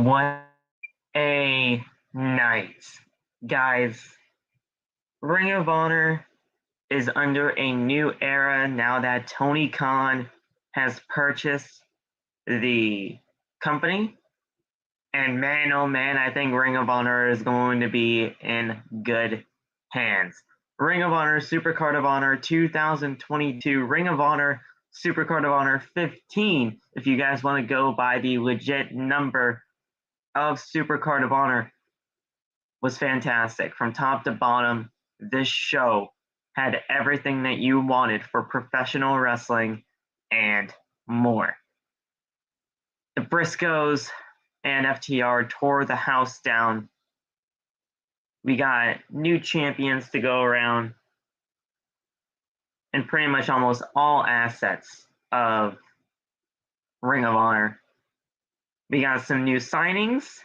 What a night. Guys, Ring of Honor is under a new era now that Tony Khan has purchased the company. And man, oh man, I think Ring of Honor is going to be in good hands. Ring of Honor, SuperCard of Honor 2022, Ring of Honor, SuperCard of Honor 15, if you guys want to go by the legit number of SuperCard of Honor, was fantastic. From top to bottom, this show had everything that you wanted for professional wrestling and more. The Briscoes and FTR tore the house down. We got new champions to go around, and pretty much almost all assets of Ring of Honor. We got some new signings,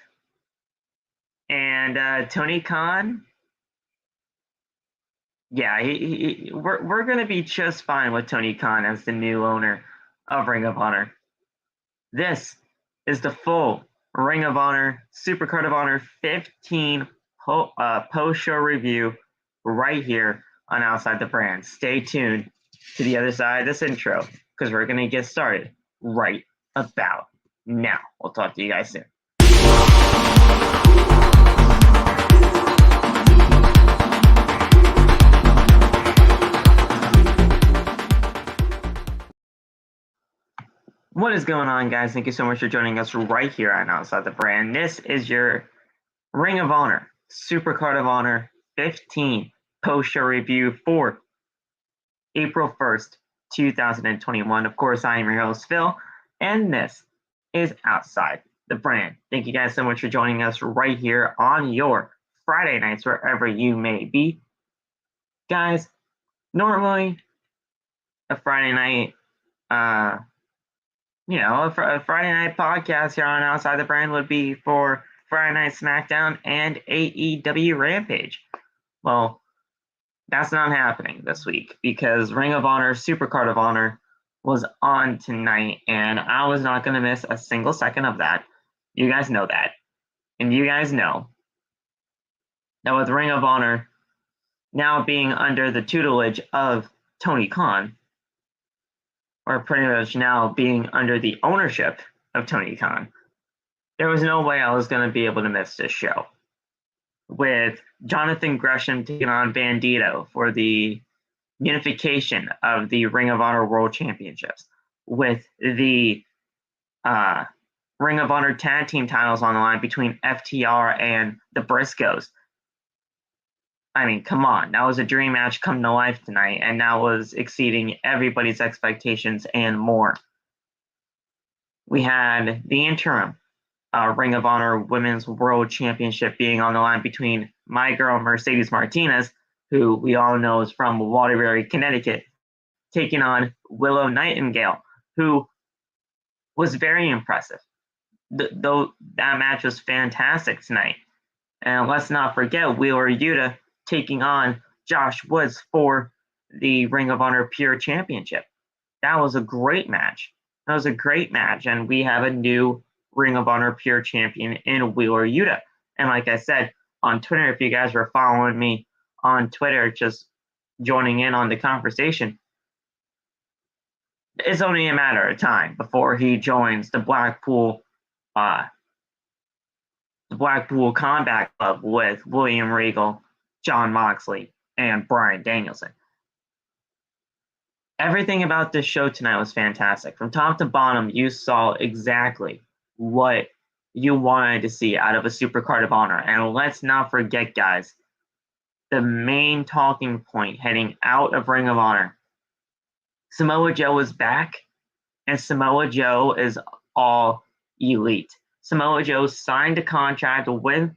and Tony Khan. Yeah, we're gonna be just fine with Tony Khan as the new owner of Ring of Honor. This is the full Ring of Honor, SuperCard of Honor 15 post-show review right here on Outside the Brand. Stay tuned to the other side of this intro because we're going to get started right about now. We'll talk to you guys soon. What is going on, guys? Thank you so much for joining us right here on Outside the Brand. This is your Ring of Honor, SuperCard of Honor 15 post-show review for April 1st, 2021. Of course, I am your host, Phil, and this is Outside the Brand. Thank you guys so much for joining us right here on your Friday nights, wherever you may be. Guys, normally a Friday night, a Friday night podcast here on Outside the Brand would be for Friday Night SmackDown and AEW Rampage. Well, that's not happening this week because Ring of Honor, SuperCard of Honor was on tonight, and I was not going to miss a single second of that. You guys know that. And you guys know that with Ring of Honor now being under the tutelage of Tony Khan, or pretty much now being under the ownership of Tony Khan, there was no way I was going to be able to miss this show. With Jonathan Gresham taking on Bandito for the unification of the Ring of Honor World Championships, with the Ring of Honor Tag Team titles on the line between FTR and the Briscoes. I mean, come on. That was a dream match come to life tonight, and that was exceeding everybody's expectations and more. We had the interim Ring of Honor Women's World Championship being on the line between my girl, Mercedes Martinez, who we all know is from Waterbury, Connecticut, taking on Willow Nightingale, who was very impressive. Though that match was fantastic tonight. And let's not forget Wheeler Yuta taking on Josh Woods for the Ring of Honor Pure Championship. That was a great match. And we have a new Ring of Honor Pure Champion in Wheeler Yuta. And like I said, on Twitter, if you guys were following me on Twitter, just joining in on the conversation, it's only a matter of time before he joins the Blackpool Combat Club with William Regal, Jon Moxley, and Bryan Danielson. Everything about this show tonight was fantastic. From top to bottom, you saw exactly what you wanted to see out of a SuperCard of Honor. And let's not forget, guys, the main talking point heading out of Ring of Honor. Samoa Joe is back, and Samoa Joe is all elite. Samoa Joe signed a contract with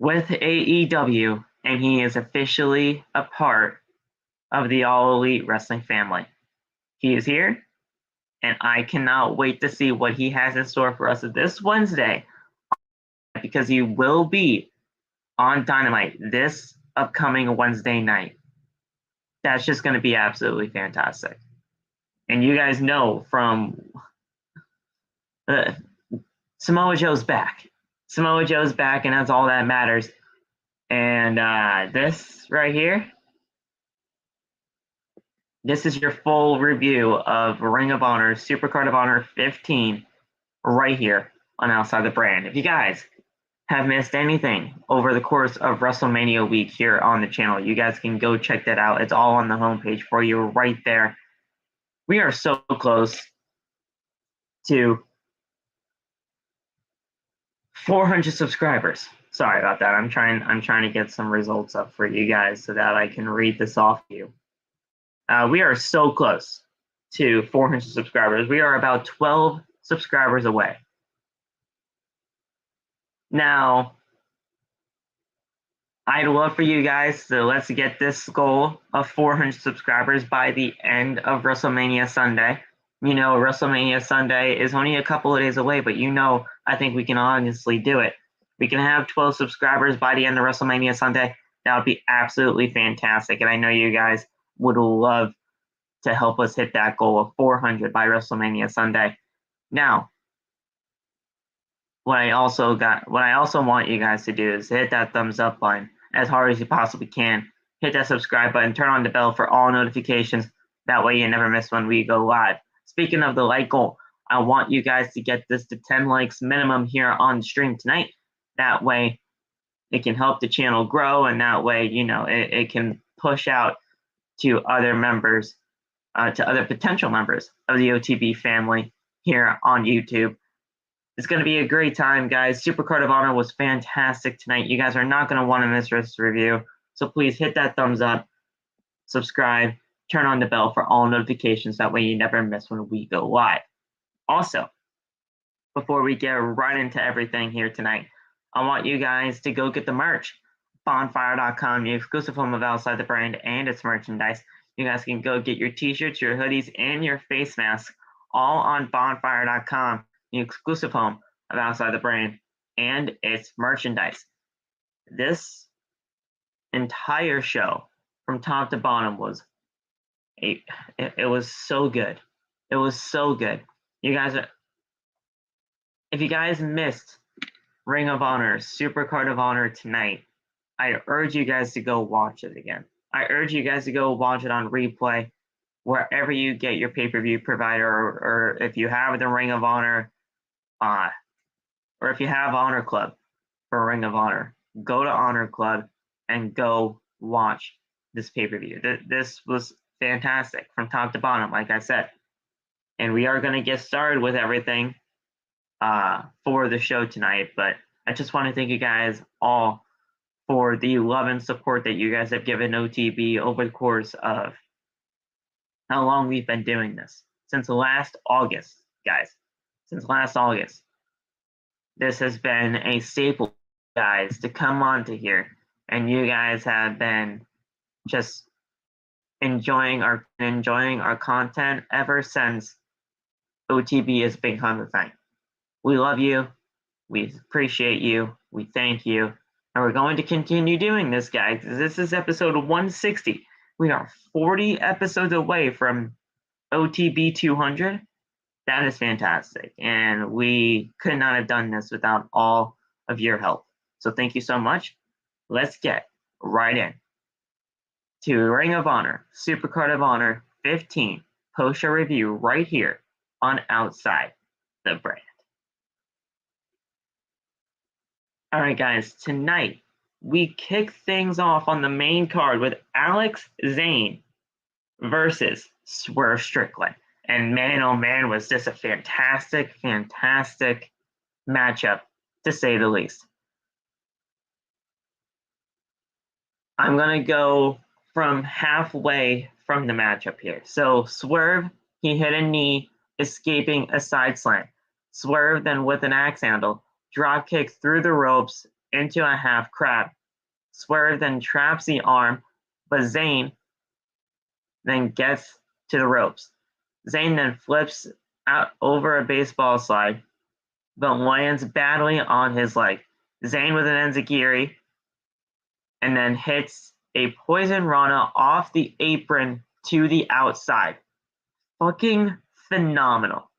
AEW, and he is officially a part of the All Elite Wrestling family. He is here, and I cannot wait to see what he has in store for us this Wednesday, because he will be on Dynamite this upcoming Wednesday night. That's just going to be absolutely fantastic. And you guys know from Samoa Joe's back. Samoa Joe's back, and that's all that matters. And this right here, this is your full review of Ring of Honor SuperCard of Honor 15 right here on Outside the Brand. If you guys have missed anything over the course of WrestleMania week here on the channel, you guys can go check that out. It's all on the homepage for you right there. We are so close to 400 subscribers. Sorry about that. I'm trying to get some results up for you guys so that I can read this off to you. We are so close to 400 subscribers. We are about 12 subscribers away. Now, I'd love for you guys to let's get this goal of 400 subscribers by the end of WrestleMania Sunday. You know, WrestleMania Sunday is only a couple of days away, but you know, I think we can honestly do it. We can have 12 subscribers by the end of WrestleMania Sunday. That would be absolutely fantastic. And I know you guys would love to help us hit that goal of 400 by WrestleMania Sunday. Now, what I also want you guys to do is hit that thumbs up button as hard as you possibly can. Hit that subscribe button, turn on the bell for all notifications. That way you never miss when we go live. Speaking of the like goal, I want you guys to get this to 10 likes minimum here on the stream tonight. That way it can help the channel grow, and that way, you know, it can push out to other members, to other potential members of the OTB family here on YouTube. It's going to be a great time, guys. SuperCard of Honor was fantastic tonight. You guys are not going to want to miss this review. So please hit that thumbs up, subscribe, turn on the bell for all notifications. That way you never miss when we go live. Also, before we get right into everything here tonight, I want you guys to go get the merch. Bonfire.com, the exclusive home of Outside the Brand and its merchandise. You guys can go get your t-shirts, your hoodies, and your face masks all on Bonfire.com. The exclusive home of Outside the Brand and its merchandise. This entire show, from top to bottom, was it was so good. It was so good. You guys, if you guys missed Ring of Honor, SuperCard of Honor tonight, I urge you guys to go watch it again. I urge you guys to go watch it on replay, wherever you get your pay-per-view provider, or if you have the Ring of Honor, or if you have Honor Club for Ring of Honor, go to Honor Club and go watch this pay-per-view. This was fantastic from top to bottom, like I said. And we are going to get started with everything for the show tonight. But I just want to thank you guys all for the love and support that you guys have given OTB over the course of how long we've been doing this. Since last August, guys. Since last August. This has been a staple, guys, to come on to here. And you guys have been just enjoying our content ever since OTB has become a thing. We love you. We appreciate you. We thank you. And we're going to continue doing this, guys. This is episode 160. We are 40 episodes away from OTB 200. That is fantastic. And we could not have done this without all of your help. So thank you so much. Let's get right in to Ring of Honor, SuperCard of Honor 15 post-show review right here on Outside the Brand. All right, guys, tonight we kick things off on the main card with Zayne versus Swerve Strickland. And man, oh man, was this a fantastic, fantastic matchup, to say the least. I'm going to go from halfway from the matchup here. So Swerve, he hit a knee, escaping a side slam. Swerve then with an axe handle, drop kicks through the ropes into a half crab. Swerve then traps the arm, but Zayne then gets to the ropes. Zayne then flips out over a baseball slide, but lands badly on his leg. Zayne with an enziguri, and then hits a poison rana off the apron to the outside. Fucking phenomenal.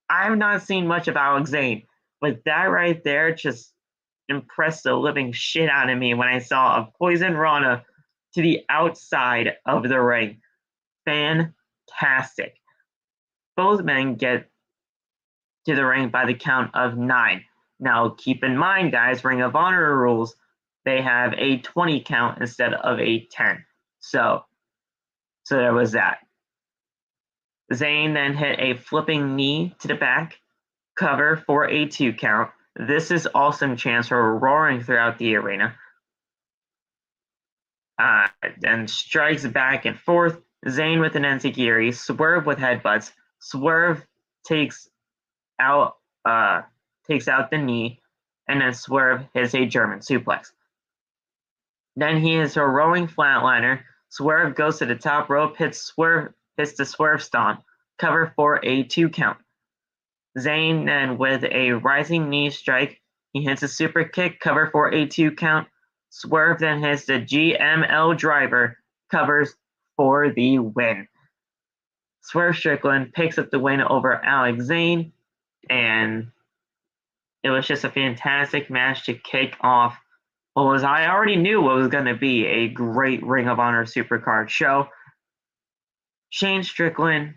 I have not seen much of Zayne But that right there just impressed the living shit out of me when I saw a Poison Rana to the outside of the ring. Fantastic. Both men get to the ring by the count of 9. Now, keep in mind, guys, Ring of Honor rules, they have a 20 count instead of a 10. So there was that. Zane then hit a flipping knee to the back, cover for a 2 count. This is awesome chance for roaring throughout the arena. Then strikes back and forth. Zane with an enziguri, Swerve with headbutts. Swerve takes out the knee, and then Swerve hits a German suplex. Then he hits a rolling flatliner. Swerve goes to the top rope, hits the Swerve stomp, cover for a 2 count. Zane then with a rising knee strike, he hits a super kick, cover for a 2 count. Swerve then hits the GML driver, covers for the win. Swerve Strickland picks up the win over Alex Zane, and it was just a fantastic match to kick off I already knew what was going to be a great Ring of Honor SuperCard show. Shane Strickland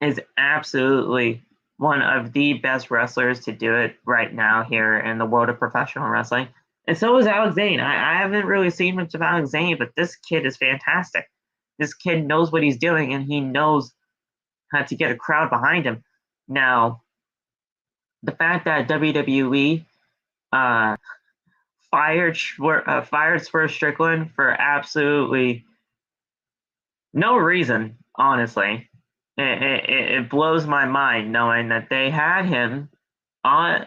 is absolutely one of the best wrestlers to do it right now here in the world of professional wrestling. And so is Alex Zane. I haven't really seen much of Alex Zane, but this kid is fantastic. This kid knows what he's doing, and he knows how to get a crowd behind him. Now, the fact that WWE fired Swerve Strickland for absolutely no reason, honestly. It blows my mind knowing that they had him on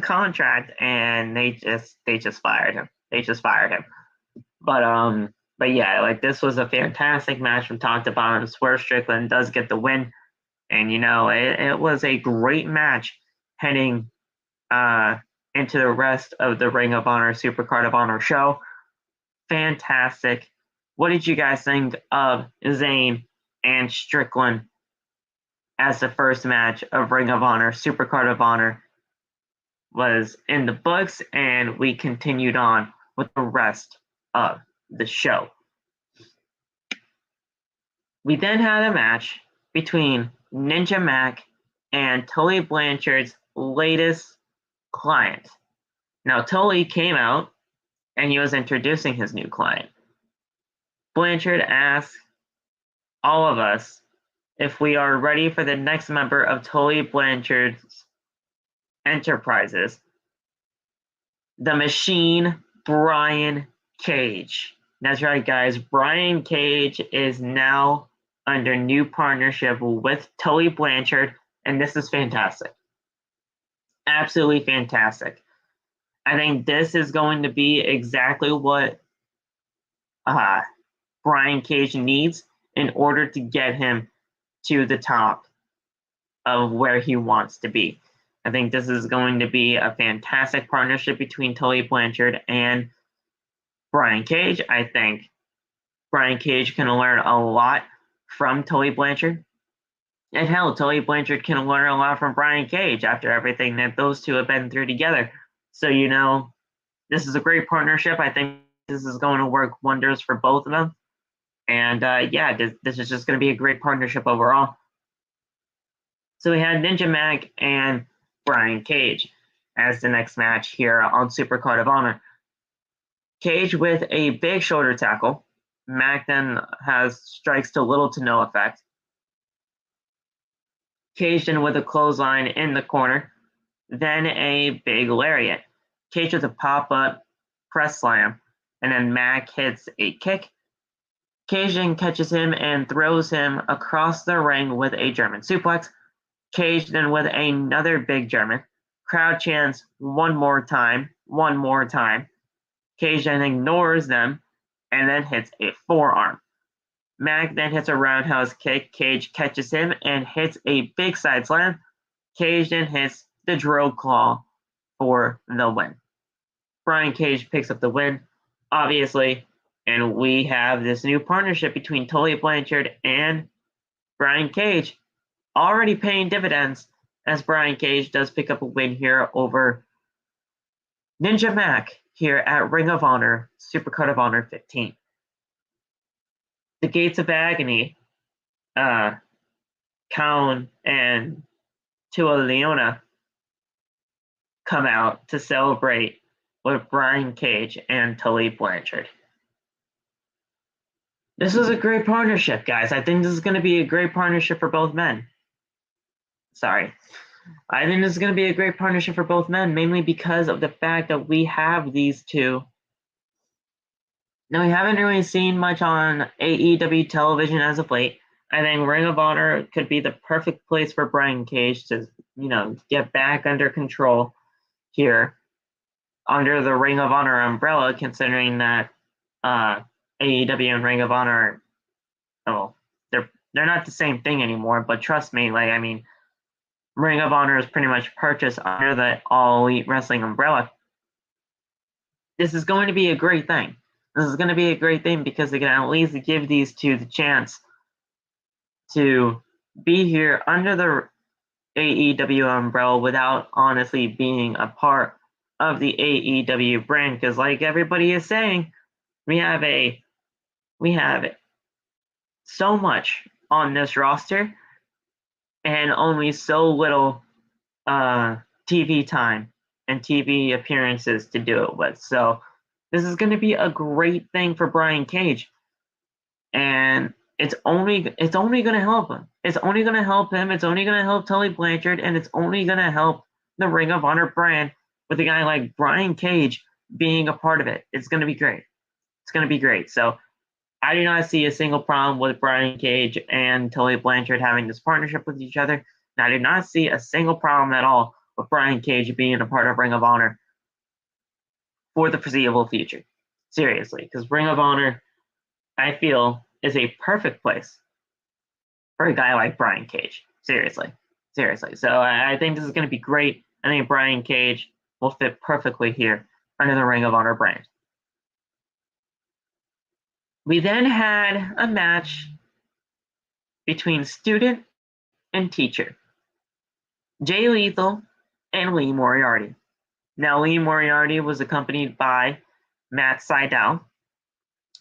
contract, and they just fired him. But yeah, like, this was a fantastic match from top to bottom. Swerve Strickland does get the win, and it was a great match heading into the rest of the Ring of Honor SuperCard of Honor show. Fantastic. What did you guys think of Zane and Strickland as the first match of Ring of Honor SuperCard of Honor was in the books, and we continued on with the rest of the show? We then had a match between Ninja Mack and Tully Blanchard's latest client. Now, Tully came out and he was introducing his new client. Blanchard asked all of us if we are ready for the next member of Tully Blanchard's enterprises, the Machine, Brian Cage. That's right, guys. Brian Cage is now under new partnership with Tully Blanchard, and this is fantastic. Absolutely fantastic. I think this is going to be exactly what Brian Cage needs in order to get him to the top of where he wants to be. I think this is going to be a fantastic partnership between Tully Blanchard and Brian Cage. I think Brian Cage can learn a lot from Tully Blanchard. And hell, Tully Blanchard can learn a lot from Brian Cage after everything that those two have been through together. So, this is a great partnership. I think this is going to work wonders for both of them. And this is just going to be a great partnership overall. So we had Ninja Mack and Brian Cage as the next match here on SuperCard of Honor. Cage with a big shoulder tackle. Mack then has strikes to little to no effect. Cage then with a clothesline in the corner. Then a big lariat. Cage with a pop-up press slam. And then Mack hits a kick. Cage then catches him and throws him across the ring with a German suplex. Cage then with another big German. Crowd chants one more time. Cage then ignores them and then hits a forearm. Mack then hits a roundhouse kick. Cage catches him and hits a big side slam. Cage then hits the drill claw for the win. Brian Cage picks up the win, obviously, and we have this new partnership between Tully Blanchard and Brian Cage already paying dividends, as Brian Cage does pick up a win here over Ninja Mack here at Ring of Honor, SuperCard of Honor 15. The Gates of Agony, Kaun and Tua Leona come out to celebrate with Brian Cage and Tully Blanchard. This is a great partnership, guys. I think this is going to be a great partnership for both men. Sorry. I think this is going to be a great partnership for both men, mainly because of the fact that we have these two. Now, we haven't really seen much on AEW television as of late. I think Ring of Honor could be the perfect place for Brian Cage to, get back under control here under the Ring of Honor umbrella, considering that AEW and Ring of Honor, they're not the same thing anymore. But trust me, Ring of Honor is pretty much purchased under the All Elite Wrestling umbrella. This is going to be a great thing. This is going to be a great thing because they can at least give these two the chance to be here under the AEW umbrella without honestly being a part of the AEW brand. Because like everybody is saying, we have so much on this roster and only so little TV time and TV appearances to do it with. So this is going to be a great thing for Brian Cage, and it's only going to help him. It's only going to help him. It's only going to help Tully Blanchard, and it's only going to help the Ring of Honor brand with a guy like Brian Cage being a part of it. It's going to be great. It's going to be great. So I do not see a single problem with Brian Cage and Tully Blanchard having this partnership with each other. And I do not see a single problem at all with Brian Cage being a part of Ring of Honor for the foreseeable future. Seriously, because Ring of Honor, I feel, is a perfect place for a guy like Brian Cage. Seriously. So I think this is going to be great. I think Brian Cage will fit perfectly here under the Ring of Honor brand. We then had a match between student and teacher, Jay Lethal and Lee Moriarty. Now, Lee Moriarty was accompanied by Matt Sydal.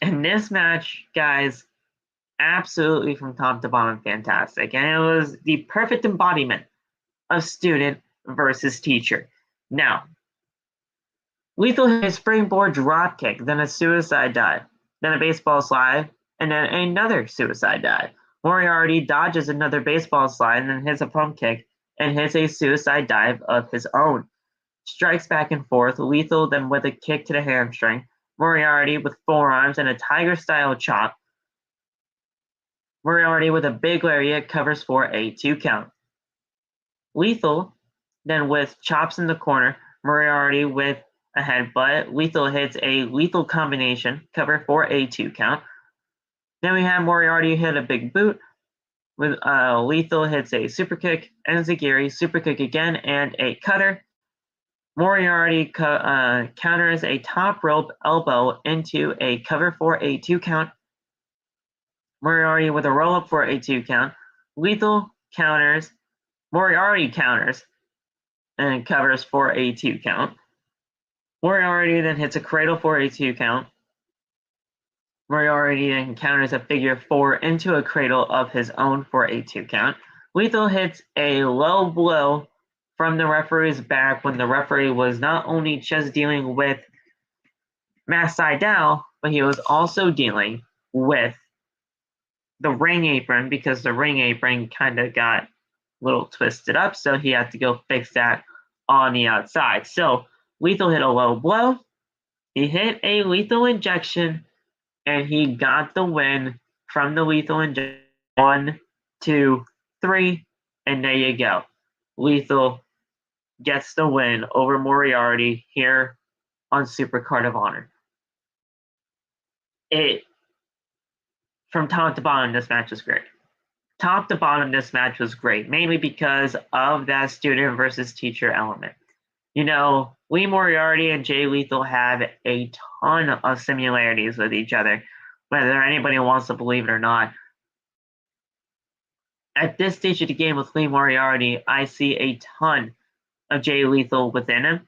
And this match, guys, absolutely from top to bottom fantastic. And it was the perfect embodiment of student versus teacher. Now, Lethal hit a springboard dropkick, then a suicide dive, then a baseball slide, and then another suicide dive. Moriarty dodges another baseball slide and then hits a pump kick and hits a suicide dive of his own. Strikes back and forth, Lethal then with a kick to the hamstring, Moriarty with forearms and a tiger-style chop. Moriarty with a big lariat covers for a 2 count. Lethal then with chops in the corner, Moriarty with a headbutt. Lethal hits a lethal combination, cover for a 2 count. Then we have Moriarty hit a big boot. With Lethal hits a super kick, enziguri, super kick again, and a cutter. Moriarty counters a top rope elbow into a cover for a 2 count. Moriarty with a roll up for a 2 count. Lethal counters. Moriarty counters and covers for a 2 count. Moriarty then hits a cradle for a 2 count. Moriarty then counters a figure 4 into a cradle of his own for a 2 count. Lethal hits a low blow from the referee's back when the referee was not only just dealing with Matt Sydal, but he was also dealing with the ring apron because the ring apron kind of got a little twisted up, so he had to go fix that on the outside. So Lethal hit a low blow, he hit a lethal injection, and he got the win from the lethal injection. 1, 2, 3, and there you go. Lethal gets the win over Moriarty here on SuperCard of Honor. From top to bottom, this match was great. Top to bottom, this match was great, mainly because of that student versus teacher element. Lee Moriarty and Jay Lethal have a ton of similarities with each other, whether anybody wants to believe it or not. at this stage of the game with Lee Moriarty, I see a ton of Jay Lethal within him.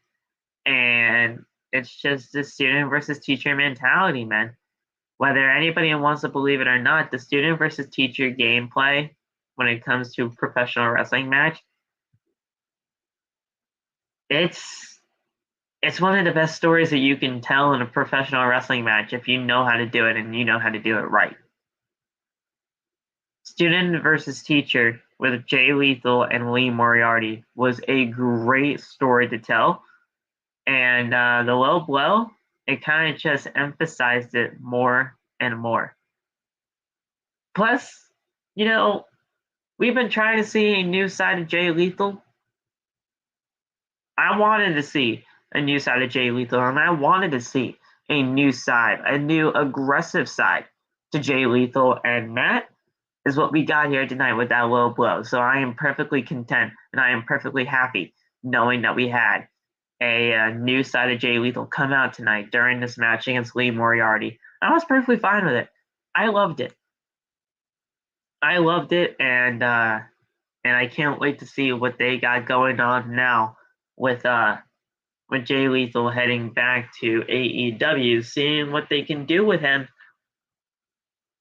And it's just the student versus teacher mentality, man. Whether anybody wants to believe it or not, the student versus teacher gameplay when it comes to a professional wrestling match, it's one of the best stories that you can tell in a professional wrestling match if you know how to do it and you know how to do it right. Student versus teacher with Jay Lethal and Lee Moriarty was a great story to tell. And the low blow, it kind of just emphasized it more and more. Plus, we've been trying to see a new side of Jay Lethal. I wanted to see a new side of Jay Lethal, and I wanted to see a new side, a new aggressive side to Jay Lethal, and that is what we got here tonight with that low blow. So I am perfectly content, and I am perfectly happy knowing that we had a new side of Jay Lethal come out tonight during this match against Lee Moriarty. I was perfectly fine with it. I loved it. And I can't wait to see what they got going on now with Jay Lethal heading back to AEW, seeing what they can do with him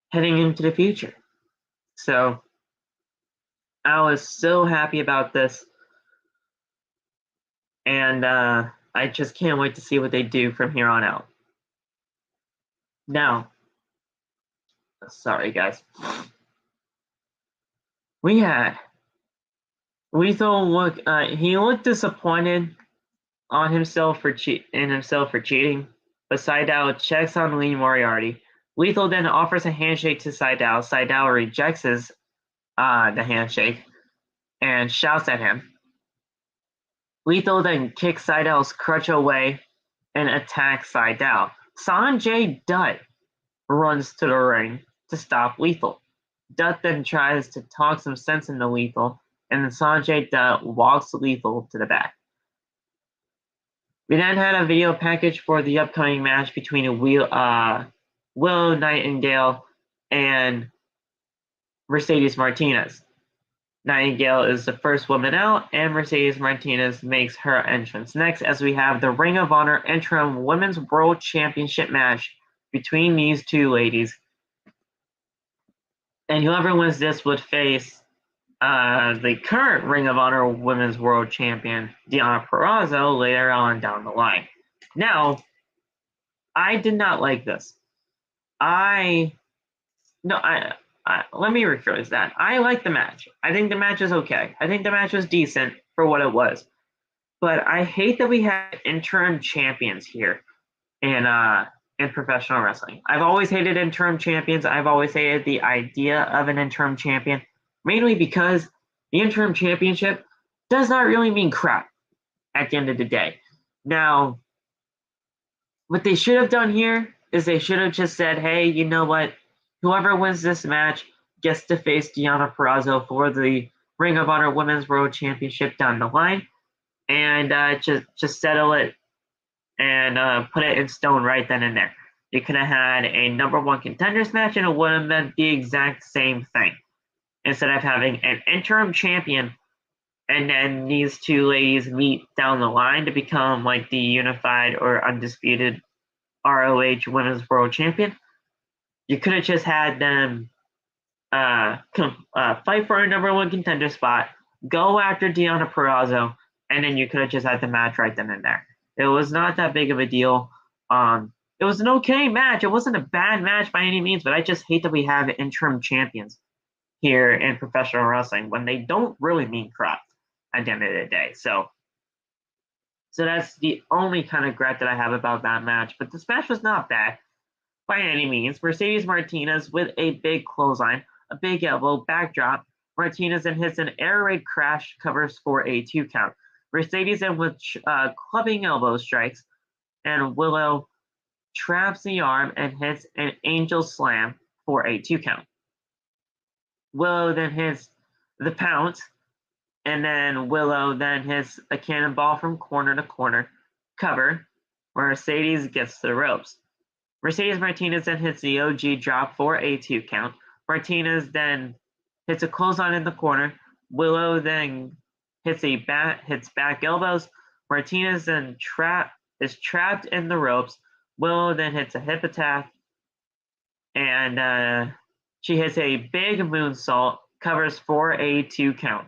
heading into the future. So I was so happy about this. And I just can't wait to see what they do from here on out. Now, sorry guys. We had Lethal he looked disappointed on himself for cheating, but Seidel checks on Lee Moriarty. Lethal then offers a handshake to Seidel. Seidel rejects the handshake and shouts at him. Lethal then kicks Seidel's crutch away and attacks Seidel. Sanjay Dutt runs to the ring to stop Lethal. Dutt then tries to talk some sense into Lethal, and then Sanjay Dutt walks Lethal to the back. We then had a video package for the upcoming match between Willow, Nightingale, and Mercedes Martinez. Nightingale is the first woman out, and Mercedes Martinez makes her entrance. Next, as we have the Ring of Honor Interim Women's World Championship match between these two ladies. And whoever wins this would face the current Ring of Honor Women's World Champion, Deonna Purrazzo, later on down the line. Now, I did not like this. Let me rephrase that. I like the match. I think the match is okay. I think the match was decent for what it was. But I hate that we have interim champions here in professional wrestling. I've always hated interim champions. I've always hated the idea of an interim champion, mainly because the interim championship does not really mean crap at the end of the day. Now, what they should have done here is they should have just said, hey, you know what? Whoever wins this match gets to face Deonna Purrazzo for the Ring of Honor Women's World Championship down the line, and just settle it and put it in stone right then and there. You could have had a number one contenders match, and it would have been the exact same thing. Instead of having an interim champion and then these two ladies meet down the line to become like the unified or undisputed ROH Women's World Champion, you could have just had them fight for a number one contender spot, go after Deonna Purrazzo, and then you could have just had the match right then and there. It was not that big of a deal. It was an okay match. It wasn't a bad match by any means, but I just hate that we have interim champions here in professional wrestling when they don't really mean crap at the end of the day. So that's the only kind of regret that I have about that match. But this match was not bad by any means. Mercedes Martinez with a big clothesline, a big elbow, backdrop. Martinez then hits an air raid crash, covers for a 2 count. Mercedes then with clubbing elbow strikes, and Willow traps the arm and hits an angel slam for a 2 count. Willow then hits the pounce, and then Willow then hits a cannonball from corner to corner, cover, where Mercedes gets to the ropes. Mercedes Martinez then hits the OG drop for a 2 count. Martinez then hits a clothesline in the corner. Willow then hits back elbows. Martinez then is trapped in the ropes. Willow then hits a hip attack, and she hits a big moonsault, covers for a 2 count.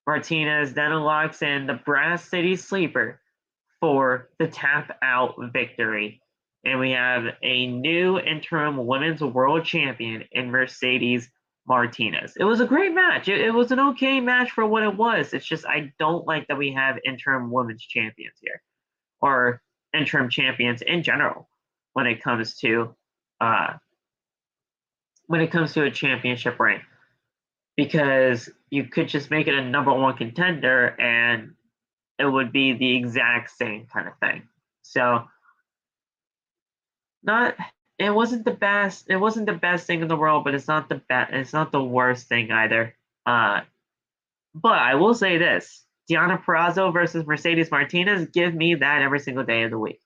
Martinez then locks in the Brass City Sleeper for the tap out victory. And we have a new interim women's world champion in Mercedes Martinez. It was a great match. It was an okay match for what it was. It's just I don't like that we have interim women's champions here, or interim champions in general when it comes to a championship reign, because you could just make it a number 1 contender and it would be the exact same kind of thing. So it wasn't the best thing in the world, but it's not the worst thing either. But I will say this: Deonna Purrazzo versus Mercedes Martinez, give me that every single day of the week.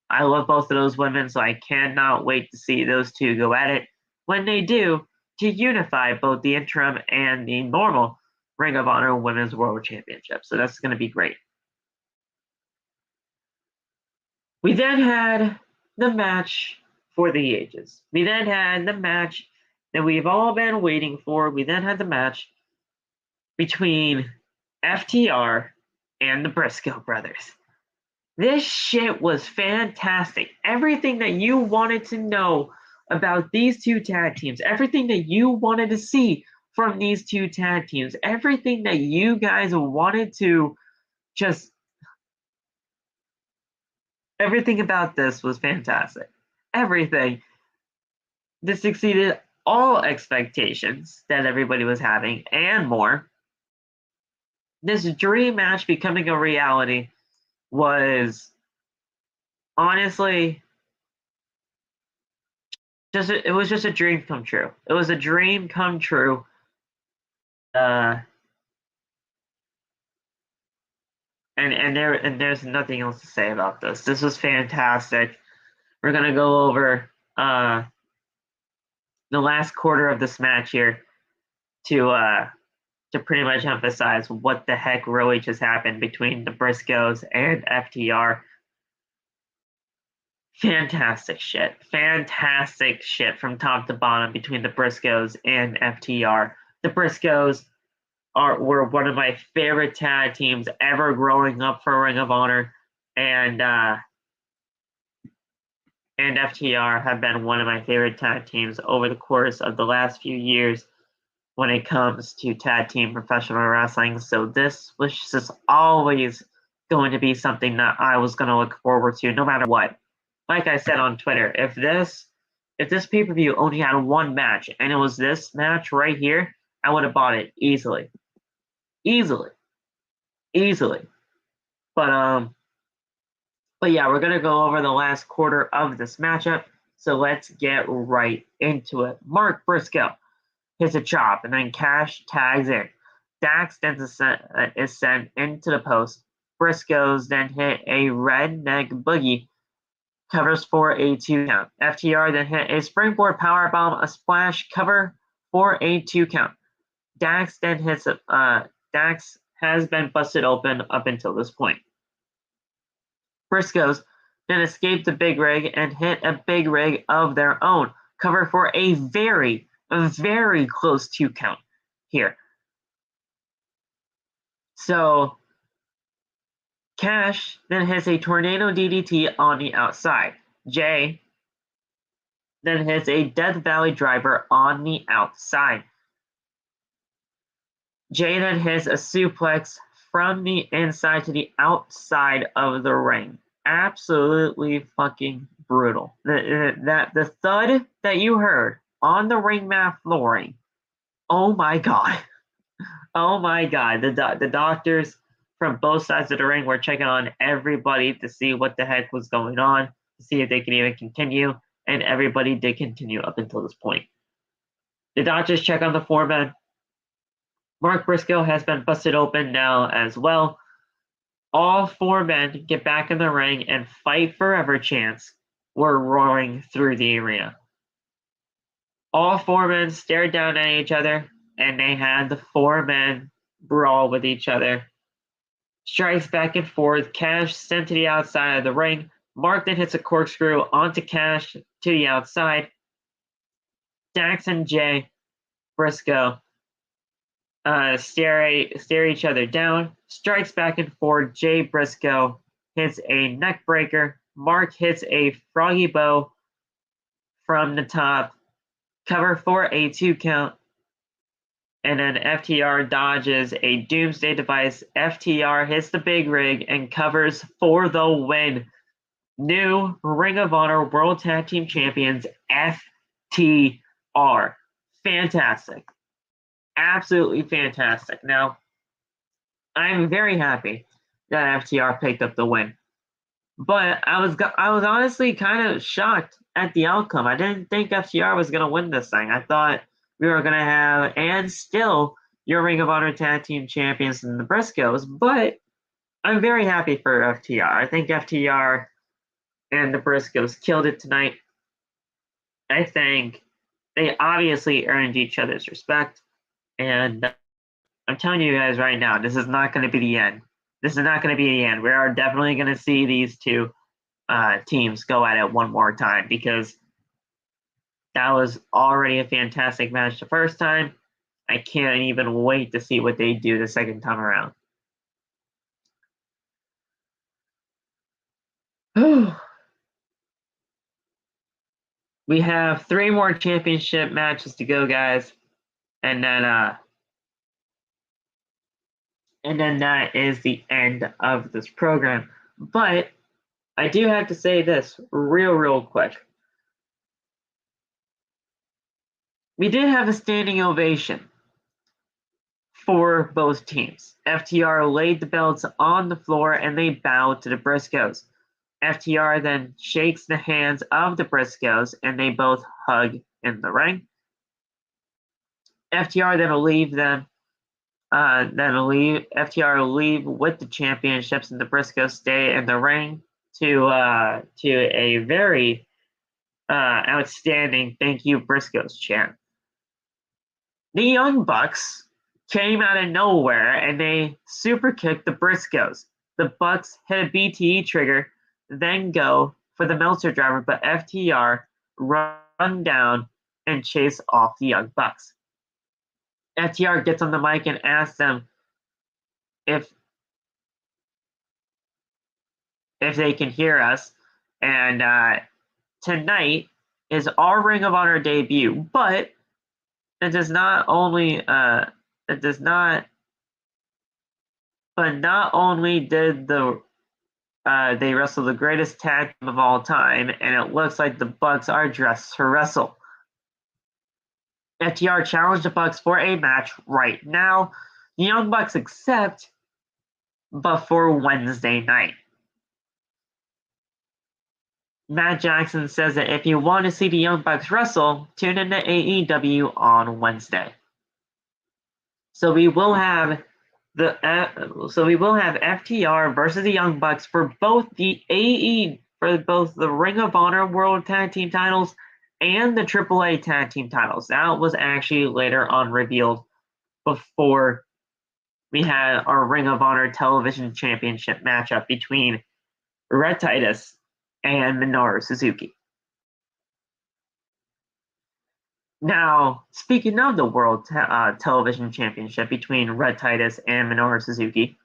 I love both of those women, so I cannot wait to see those two go at it when they do, to unify both the interim and the normal Ring of Honor Women's World Championship. So that's going to be great. We then had the match for the ages. We then had the match that we've all been waiting for. We then had the match between FTR and the Briscoe brothers. This shit was fantastic. Everything that you wanted to know about these two tag teams, everything that you wanted to see from these two tag teams, everything that you guys wanted to just... Everything about this was fantastic. Everything. This exceeded all expectations that everybody was having and more. This dream match becoming a reality was honestly it was just a dream come true. It was a dream come true. And there's nothing else to say about this. This was fantastic. We're gonna go over the last quarter of this match here to pretty much emphasize what the heck really just happened between the Briscoes and FTR. Fantastic shit. Fantastic shit from top to bottom between the Briscoes and FTR. The Briscoes were one of my favorite tag teams ever growing up for Ring of Honor, and FTR have been one of my favorite tag teams over the course of the last few years when it comes to tag team professional wrestling. So this was just always going to be something that I was going to look forward to no matter what. Like I said on Twitter, if this pay-per-view only had one match and it was this match right here, I would have bought it easily. Easily. But yeah, we're gonna go over the last quarter of this matchup. So let's get right into it. Mark Briscoe hits a chop, and then Cash tags in. Dax then is sent into the post. Briscoes then hit a redneck boogie, covers for a 2 count. FTR then hit a springboard powerbomb, a splash cover for a 2 count. Dax then hits Dax has been busted open up until this point. Briscoes then escape the big rig and hit a big rig of their own, cover for a very, very close 2 count here. So Cash then hits a tornado DDT on the outside. Jay then hits a Death Valley driver on the outside. Jay then hits a suplex from the inside to the outside of the ring. Absolutely fucking brutal. The thud that you heard on the ring mat flooring. Oh my god. Oh my god. The doctors from both sides of the ring were checking on everybody to see what the heck was going on, to see if they could even continue, and everybody did continue up until this point. The doctors check on the 4 men. Mark Briscoe has been busted open now as well. All 4 men get back in the ring and fight forever chants were roaring through the arena. All four men stared down at each other, and they had the four men brawl with each other. Strikes back and forth. Cash sent to the outside of the ring. Mark then hits a corkscrew onto Cash to the outside. Dax and Jay Briscoe stare each other down. Strikes back and forth. Jay Briscoe hits a neck breaker. Mark hits a froggy bow from the top. Cover for a 2 count. And then FTR dodges a doomsday device. FTR hits the big rig and covers for the win. New Ring of Honor World Tag Team Champions, FTR. Fantastic. Absolutely fantastic. Now, I'm very happy that FTR picked up the win. But I was honestly kind of shocked at the outcome. I didn't think FTR was going to win this thing. I thought we were going to have, and still, your Ring of Honor Tag Team Champions in the Briscoes, but I'm very happy for FTR. I think FTR and the Briscoes killed it tonight. I think they obviously earned each other's respect, and I'm telling you guys right now, this is not going to be the end. This is not going to be the end. We are definitely going to see these two teams go at it one more time, because that was already a fantastic match the first time. I can't even wait to see what they do the second time around. We have 3 more championship matches to go, guys. And then that is the end of this program. But I do have to say this real quick. We did have a standing ovation for both teams. FTR laid the belts on the floor and they bowed to the Briscoes. FTR then shakes the hands of the Briscoes and they both hug in the ring. FTR then will leave them. FTR will leave with the championships, and the Briscoes stay in the ring to a very outstanding "Thank You Briscoes" chant. The Young Bucks came out of nowhere and they super kicked the Briscoes. The Bucks hit a BTE trigger, then go for the Meltzer driver, but FTR run down and chase off the Young Bucks. FTR gets on the mic and asks them if they can hear us. And tonight is our Ring of Honor debut, but not only did they wrestle the greatest tag team of all time, and it looks like the Bucks are dressed to wrestle. FTR challenged the Bucks for a match right now. The Young Bucks accept, but for Wednesday night. Matt Jackson says that if you want to see the Young Bucks wrestle, tune in to AEW on Wednesday. So we will have FTR versus the Young Bucks for both the Ring of Honor World Tag Team titles and the AAA Tag Team titles. That was actually later on revealed before we had our Ring of Honor Television Championship matchup between Rhett Titus and Minoru Suzuki. Now, speaking of the World Television Championship between Rhett Titus and Minoru Suzuki,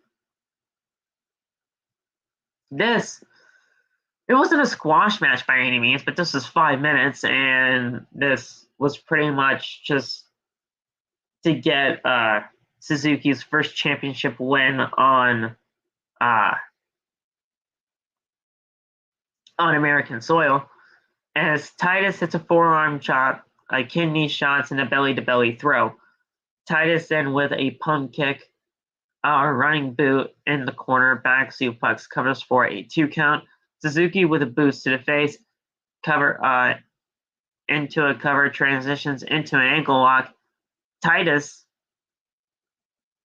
it wasn't a squash match by any means, but this was 5 minutes, and this was pretty much just to get Suzuki's first championship win on American soil, as Titus hits a forearm chop, a kidney shots, and a belly-to-belly throw. Titus then with a pump kick, running boot in the corner, back suplex, covers for a 2 count. Suzuki with a boost to the face, into a cover, transitions into an ankle lock. Titus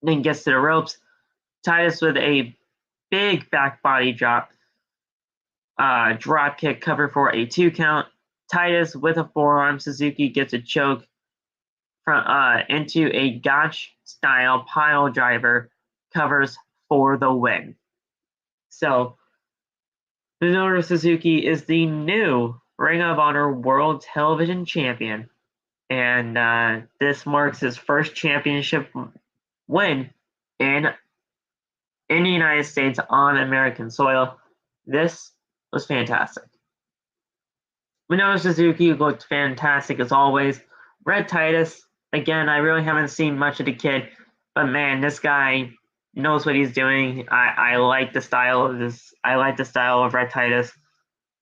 then gets to the ropes. Titus with a big back body drop, drop kick, cover for a 2 count. Titus with a forearm. Suzuki gets a choke from into a Gotch-style pile driver, covers for the win. So, Minoru Suzuki is the new Ring of Honor World Television Champion, and this marks his first championship win in the United States on American soil. This was fantastic. Minoru Suzuki looked fantastic as always. Rhett Titus, again, I really haven't seen much of the kid, but man, this guy knows what he's doing. I like the style of this. I like the style of Rhett Titus,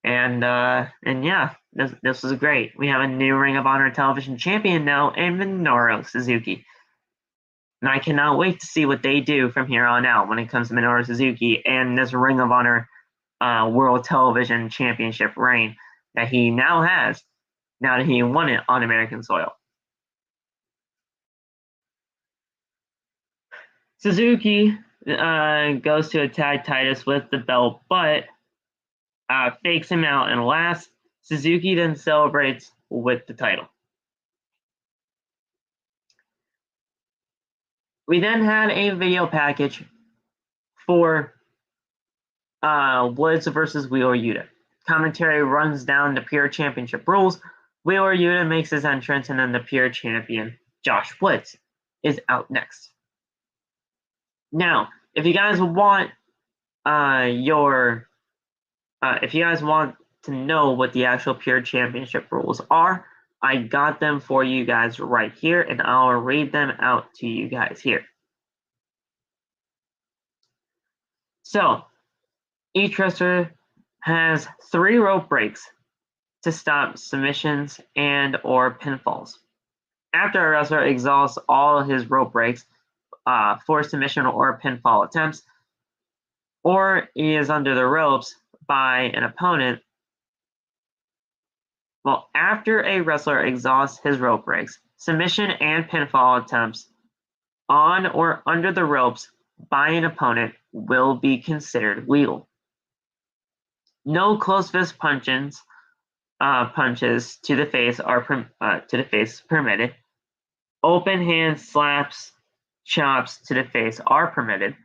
and yeah, this was great. We have a new Ring of Honor Television Champion now in Minoru Suzuki. And I cannot wait to see what they do from here on out when it comes to Minoru Suzuki and this Ring of Honor World Television Championship reign that he now has, now that he won it on American soil. Suzuki goes to attack Titus with the belt, but fakes him out and laughs. Suzuki then celebrates with the title. We then had a video package for Woods versus Wheeler Yuta. Commentary runs down the Pure Championship rules. Wheeler Yuta makes his entrance, and then the Pure Champion, Josh Woods, is out next. Now, if you guys want if you guys want to know what the actual Pure Championship rules are, I got them for you guys right here, and I'll read them out to you guys here. So, each wrestler has 3 rope breaks to stop submissions and or pinfalls. After a wrestler exhausts all his rope breaks for submission or pinfall attempts, or he is under the ropes by an opponent, well, after a wrestler exhausts his rope breaks, submission and pinfall attempts on or under the ropes by an opponent will be considered legal. No close fist punches to the face are permitted. Open hand slaps, chops to the face are permitted.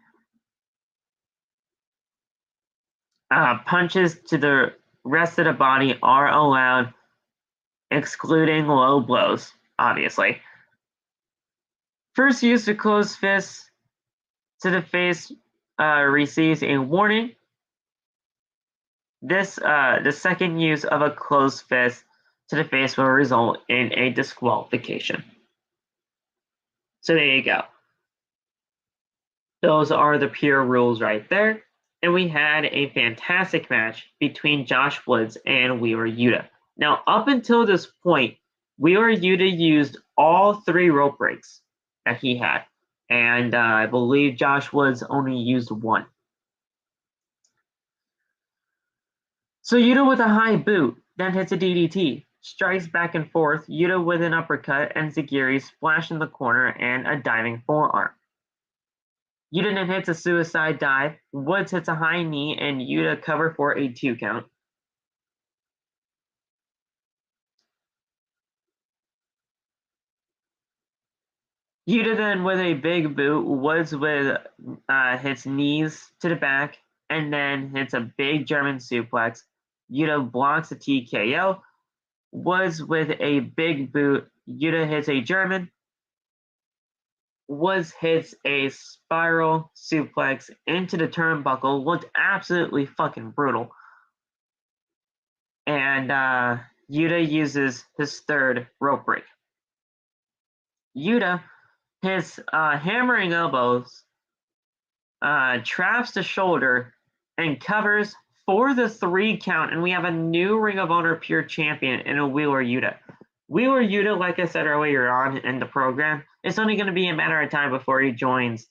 Punches to the rest of the body are allowed, excluding low blows, obviously. First use of closed fists to the face receives a warning. The second use of a closed fist to the face will result in a disqualification. So there you go. Those are the pure rules right there. And we had a fantastic match between Josh Woods and Wheeler Yuta. Now, up until this point, Wheeler Yuta used all 3 rope breaks that he had. And I believe Josh Woods only used 1. So Yuta with a high boot, then hits a DDT, strikes back and forth, Yuta with an uppercut, and Zagiri splash in the corner and a diving forearm. Yuta then hits a suicide dive, Woods hits a high knee, and Yuta cover for a 2 count. Yuta then with a big boot, Woods with hits knees to the back, and then hits a big German suplex. Yuta blocks a TKO. Woods with a big boot. Yuta hits a German. Woods hits a spiral suplex into the turnbuckle. Looked absolutely fucking brutal. And Yuta uses his 3rd rope break. Yuta hits hammering elbows, traps the shoulder, and covers for the 3 count, and we have a new Ring of Honor Pure Champion in a Wheeler Yuta. Wheeler Yuta, like I said earlier on in the program, it's only going to be a matter of time before he joins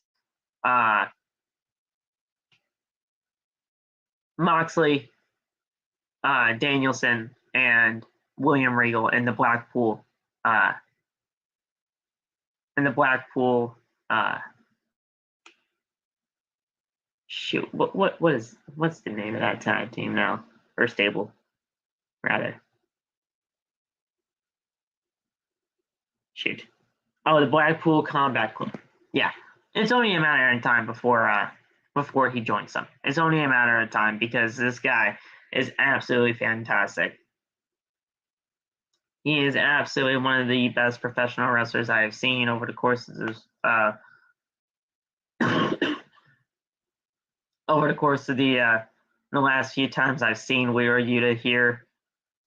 Moxley, Danielson, and William Regal in the Blackpool. Shoot, what's the name of that tag team now, or stable, rather? shoot. Oh, the Blackpool Combat Club. Yeah, it's only a matter of time before he joins them. It's only a matter of time because this guy is absolutely fantastic. He is absolutely one of the best professional wrestlers I have seen over the course of this, over the course of the last few times I've seen Willow Yuta here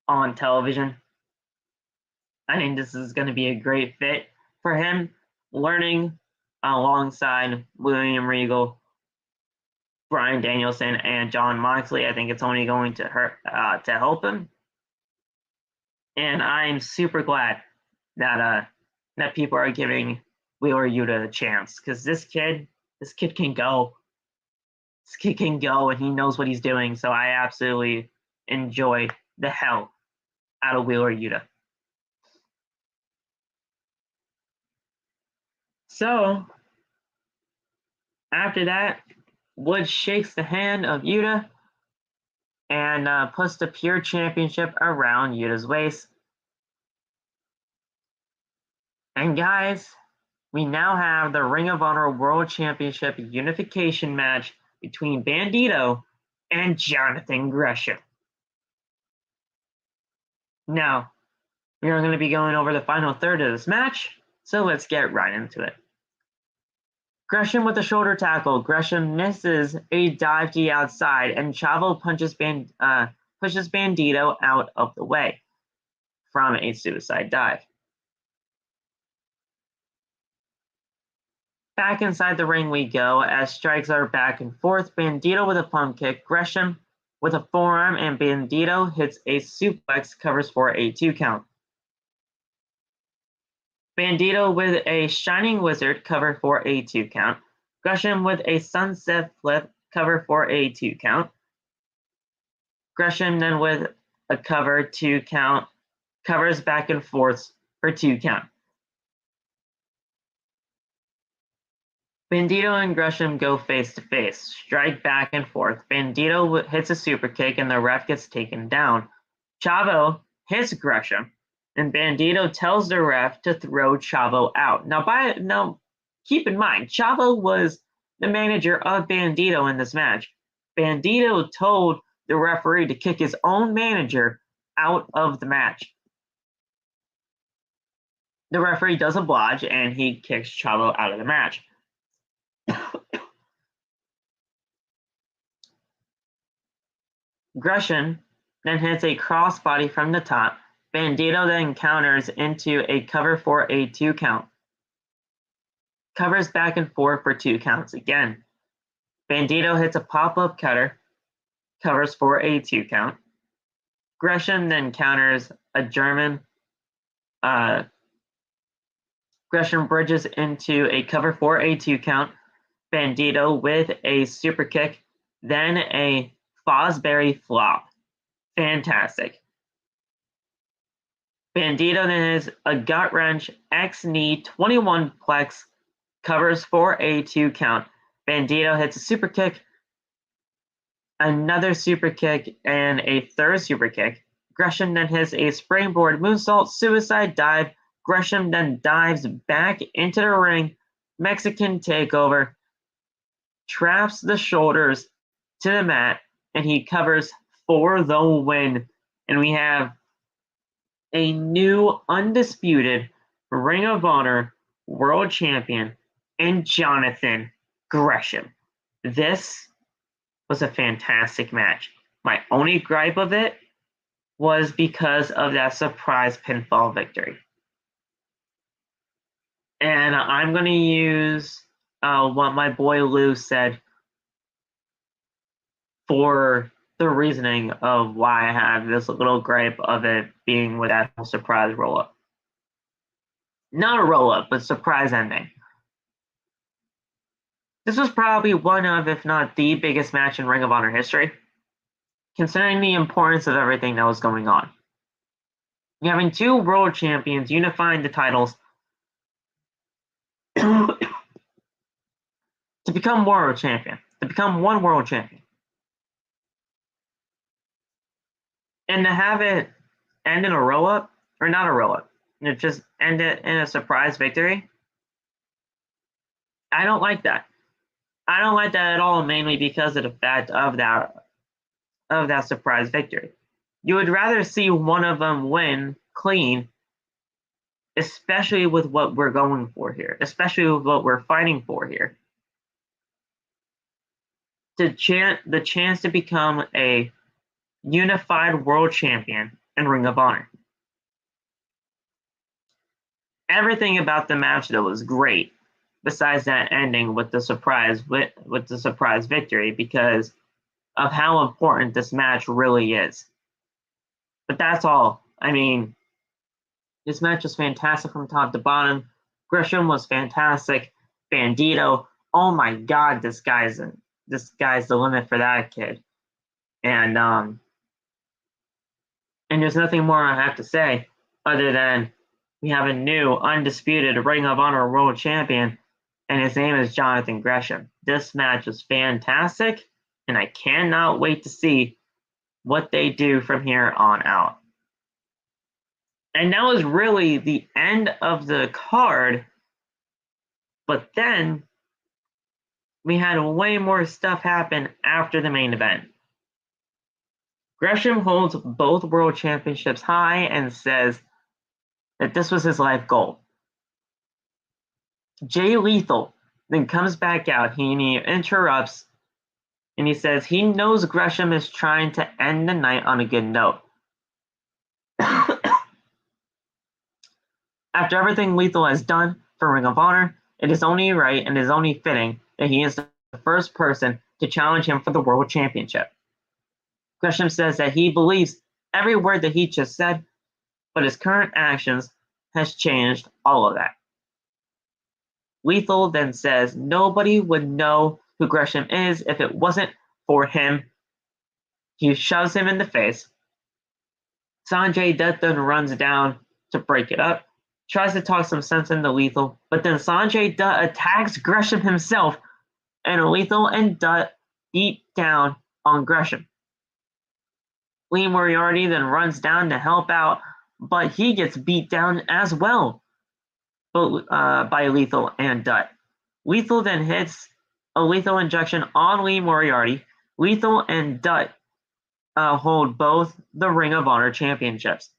on television. I think this is going to be a great fit for him, learning alongside William Regal, Bryan Danielson, and Jon Moxley. I think it's only going to help him. And I'm super glad that that people are giving Willow Yuta a chance because this kid can go. This kid can go, and he knows what he's doing. So I absolutely enjoy the hell out of Willow Yuta. So after that, Woods shakes the hand of Yuta and puts the Pure Championship around Yuta's waist. And guys, we now have the Ring of Honor World Championship unification match between Bandito and Jonathan Gresham. Now, we are going to be going over the final third of this match, so let's get right into it. Gresham with a shoulder tackle. Gresham misses a dive to the outside, and Chavo pushes Bandito out of the way from a suicide dive. Back inside the ring we go as strikes are back and forth. Bandito with a pump kick, Gresham with a forearm, and Bandito hits a suplex, covers for a 2 count. Bandito with a Shining Wizard, cover for a 2 count. Gresham with a Sunset Flip, cover for a 2 count. Gresham then with a cover 2 count, covers back and forth for 2 count. Bandito and Gresham go face to face, strike back and forth. Bandito hits a super kick and the ref gets taken down. Chavo hits Gresham, and Bandito tells the ref to throw Chavo out. Now, keep in mind, Chavo was the manager of Bandito in this match. Bandito told the referee to kick his own manager out of the match. The referee does oblige, and he kicks Chavo out of the match. Gresham then hits a crossbody from the top. Bandito then counters into a cover for a 2 count. Covers back and forth for 2 counts again. Bandito hits a pop-up cutter. Covers for a 2 count. Gresham then counters a German. Gresham bridges into a cover for a 2 count. Bandito with a super kick. Then a Fosbury flop. Fantastic. Bandito then has a gut wrench, X knee, 21 plex, covers for a 2 count. Bandito hits a super kick, another super kick, and a third super kick. Gresham then hits a springboard moonsault, suicide dive. Gresham then dives back into the ring, Mexican takeover, traps the shoulders to the mat, and he covers for the win. And we have a new undisputed Ring of Honor World Champion in Jonathan Gresham. This was a fantastic match. My only gripe of it was because of that surprise pinfall victory. And I'm going to use what my boy Lou said for the reasoning of why I have this little gripe of it being with that surprise roll-up. Not a roll-up, but surprise ending. This was probably one of, if not the biggest match in Ring of Honor history, considering the importance of everything that was going on. You're having 2 world champions unifying the titles to become world champion, to become one world champion. And to have it end in a roll-up, or not a roll-up, and it just ended in a surprise victory. I don't like that. I don't like that at all, mainly because of the fact of that surprise victory. You would rather see one of them win clean, especially with what we're going for here, especially with what we're fighting for here. The chance to become a unified world champion in Ring of Honor. Everything about the match though was great, besides that ending with the surprise victory, because of how important this match really is. But that's all. I mean, this match was fantastic from top to bottom. Gresham was fantastic. Bandito, oh my God, this guy's the limit for that kid. And there's nothing more I have to say other than we have a new undisputed Ring of Honor World Champion, and his name is Jonathan Gresham. This match was fantastic, and I cannot wait to see what they do from here on out. And that was really the end of the card, but then we had way more stuff happen after the main event. Gresham holds both world championships high and says that this was his life goal. Jay Lethal then comes back out. He interrupts, and he says he knows Gresham is trying to end the night on a good note. After everything Lethal has done for Ring of Honor, it is only right and is only fitting that he is the first person to challenge him for the World Championship. Gresham says that he believes every word that he just said, but his current actions has changed all of that. Lethal then says nobody would know who Gresham is if it wasn't for him. He shoves him in the face. Sanjay Dutt then runs down to break it up, tries to talk some sense into Lethal, but then Sanjay Dutt attacks Gresham himself, and Lethal and Dutt beat down on Gresham. Lee Moriarty then runs down to help out, but he gets beat down as well by Lethal and Dutt. Lethal then hits a lethal injection on Lee Moriarty. Lethal and Dutt hold both the Ring of Honor championships.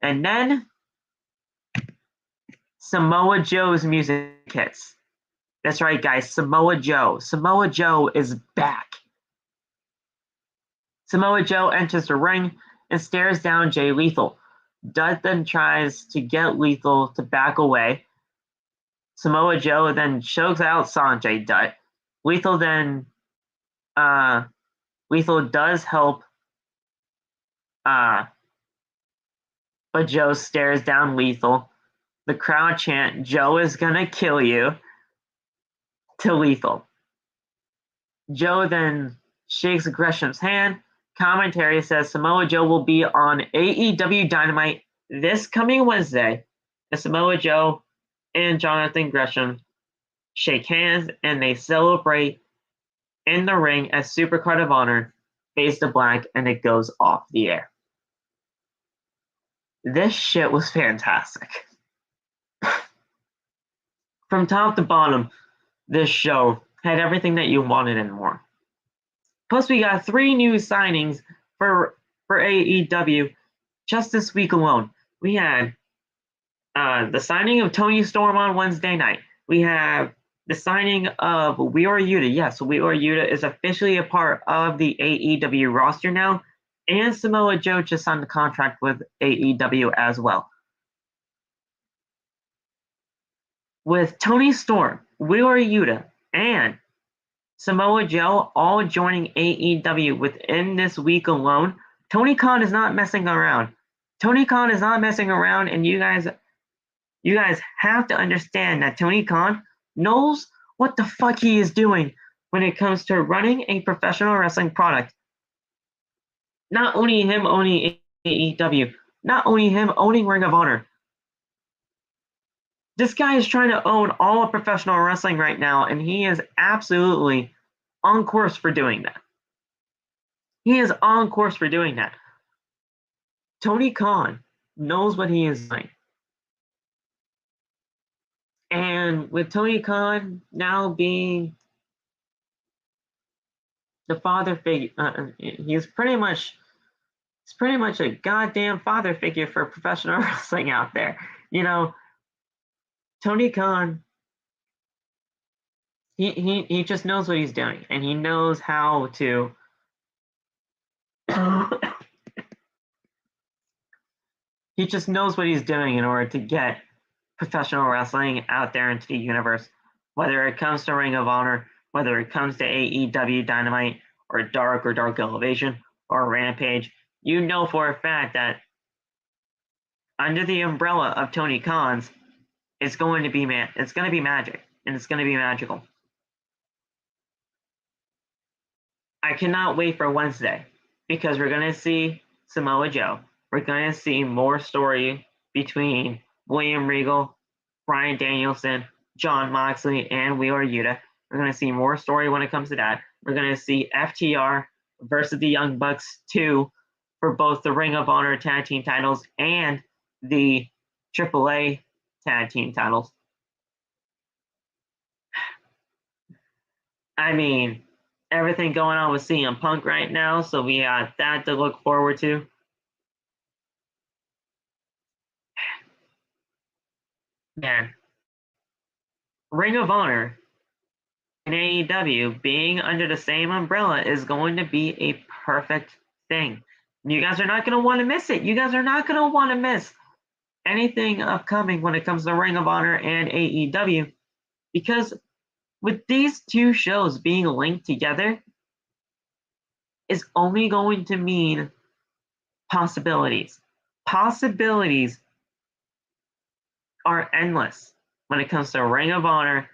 And then Samoa Joe's music hits. That's right, guys, Samoa Joe. Samoa Joe is back. Samoa Joe enters the ring and stares down Jay Lethal. Dutt then tries to get Lethal to back away. Samoa Joe then chokes out Sanjay Dutt. Lethal does help, but Joe stares down Lethal. The crowd chant, "Joe is gonna kill you," to Lethal. Joe then shakes Gresham's hand. Commentary says Samoa Joe will be on AEW Dynamite this coming Wednesday. And Samoa Joe and Jonathan Gresham shake hands and they celebrate in the ring as SuperCard of Honor fades to black, and it goes off the air. This shit was fantastic. From top to bottom, this show had everything that you wanted and more. Plus, we got 3 new signings for AEW just this week alone. We had the signing of Toni Storm on Wednesday night. We have the signing of Wheeler Yuta. Yes, Wheeler Yuta is officially a part of the AEW roster now. And Samoa Joe just signed the contract with AEW as well. With Toni Storm, Wheeler Yuta, and Samoa Joe all joining AEW within this week alone, Tony Khan is not messing around. Tony Khan is not messing around, and you guys have to understand that Tony Khan knows what the fuck he is doing when it comes to running a professional wrestling product. Not only him owning AEW, not only him owning Ring of Honor. This guy is trying to own all of professional wrestling right now, and he is absolutely on course for doing that. He is on course for doing that. Tony Khan knows what he is doing. And with Tony Khan now being the father figure, he's pretty much a goddamn father figure for professional wrestling out there. You know, Tony Khan, he just knows what he's doing, and he knows how to. He just knows what he's doing in order to get professional wrestling out there into the universe, whether it comes to Ring of Honor, whether it comes to AEW Dynamite or Dark Elevation or Rampage. You know for a fact that under the umbrella of Tony Khan's, it's going to be magic, and it's going to be magical. I cannot wait for Wednesday because we're going to see Samoa Joe. We're going to see more story between William Regal, Bryan Danielson, Jon Moxley, and Wheeler Yuta. We're going to see more story when it comes to that. We're going to see FTR versus the Young Bucks 2 for both the Ring of Honor tag team titles and the AAA tag team titles. I mean, everything going on with CM Punk right now, so we got that to look forward to. Man, Ring of Honor and AEW being under the same umbrella is going to be a perfect thing. You guys are not going to want to miss it. You guys are not going to want to miss anything upcoming when it comes to Ring of Honor and AEW, because with these two shows being linked together is only going to mean possibilities. Possibilities are endless when it comes to Ring of Honor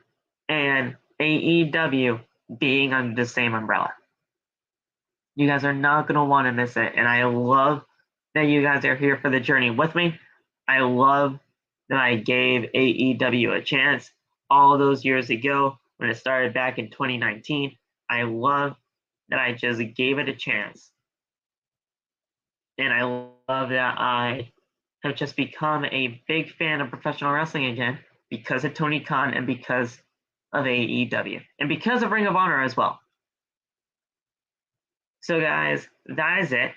and AEW being under the same umbrella. You guys are not going to want to miss it. And I love that you guys are here for the journey with me. I love that I gave AEW a chance all those years ago when it started back in 2019. I love that I just gave it a chance. And I love that I have just become a big fan of professional wrestling again because of Tony Khan and because of AEW and because of Ring of Honor as well. So guys, that is it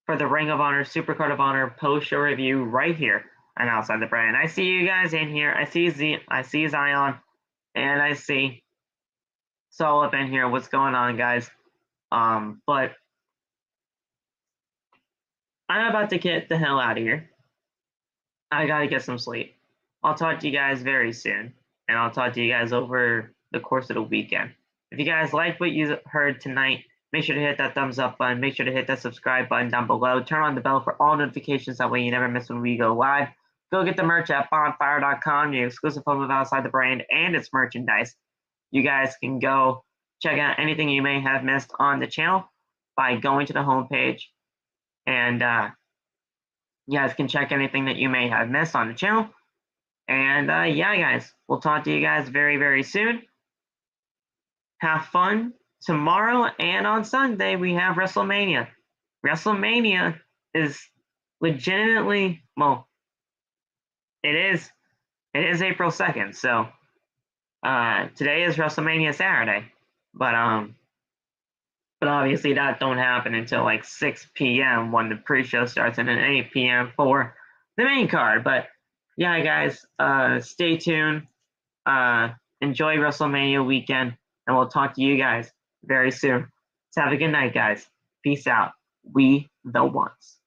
for the Ring of Honor SuperCard of Honor post-show review right here on Outside the Brand. I see you guys in here. I see Zion, and I see Saul up in here. What's going on, guys? But I'm about to get the hell out of here. I gotta get some sleep. I'll talk to you guys very soon, and I'll talk to you guys over the course of the weekend. If you guys liked what you heard tonight, make sure to hit that thumbs up button. Make sure to hit that subscribe button down below. Turn on the bell for all notifications. That way you never miss when we go live. Go get the merch at bonfire.com, the exclusive home of Outside the Brand and its merchandise. You guys can go check out anything you may have missed on the channel by going to the homepage. And you guys can check anything that you may have missed on the channel. And yeah, guys, we'll talk to you guys very, very soon. Have fun. Tomorrow and on Sunday, we have WrestleMania. WrestleMania is legitimately, well, it is April 2nd. So today is WrestleMania Saturday. But obviously that don't happen until like 6 p.m. when the pre-show starts and then 8 p.m. for the main card. But yeah, guys, stay tuned. Enjoy WrestleMania weekend, and we'll talk to you guys very soon. So have a good night, guys. Peace out. We the ones.